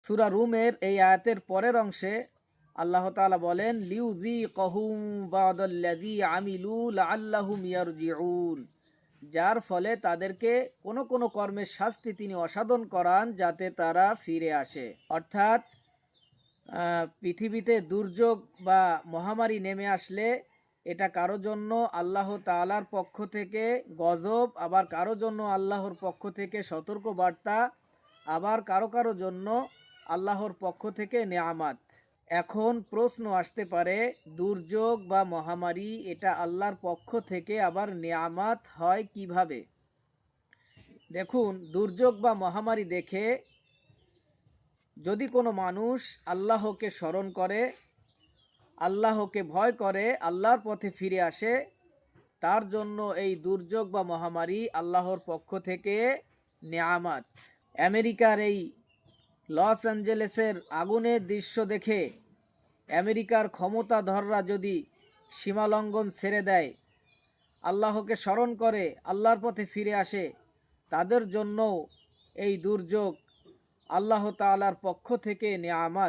সূরা রুমের এই আয়াতের পরের অংশে আল্লাহ তাআলা বলেন, লিউযীকাহুম বা'দাল্লাযী আমিলু লাআল্লাহুম ইয়ারজিউন, যার ফলে তাদেরকে কোনো কোনো কর্মের শাস্তি তিনি অসাধন করান যাতে তারা ফিরে আসে। অর্থাৎ পৃথিবীতে দুর্যোগ বা মহামারী নেমে আসলে এটা কারো জন্য আল্লাহ তাআলার পক্ষ থেকে গজব, আবার কারো জন্য আল্লাহর পক্ষ থেকে সতর্ক বার্তা, আবার কারো কারো জন্য আল্লাহর পক্ষ থেকে নেয়ামাত। এখন প্রশ্ন আসতে পারে, দুর্যোগ বা মহামারী এটা আল্লাহর পক্ষ থেকে আবার নেয়ামাত হয় কিভাবে? দেখুন, দুর্যোগ বা মহামারী দেখে যদি কোনো মানুষ আল্লাহকে স্মরণ করে, আল্লাহকে ভয় করে, আল্লাহর পথে ফিরে আসে, তার জন্য এই দুর্যোগ বা মহামারী আল্লাহর পক্ষ থেকে নেয়ামাত। আমেরিকার এই লস অ্যাঞ্জেলেসের আগুনের দৃশ্য দেখে আমেরিকার ক্ষমতাধররা যদি সীমালঙ্ঘন ছেড়ে দেয়, আল্লাহকে স্মরণ করে, আল্লাহর পথে ফিরে আসে, তাদের জন্য এই দুর্যোগ আল্লাহ তাআলার পক্ষ থেকে নেয়ামাত।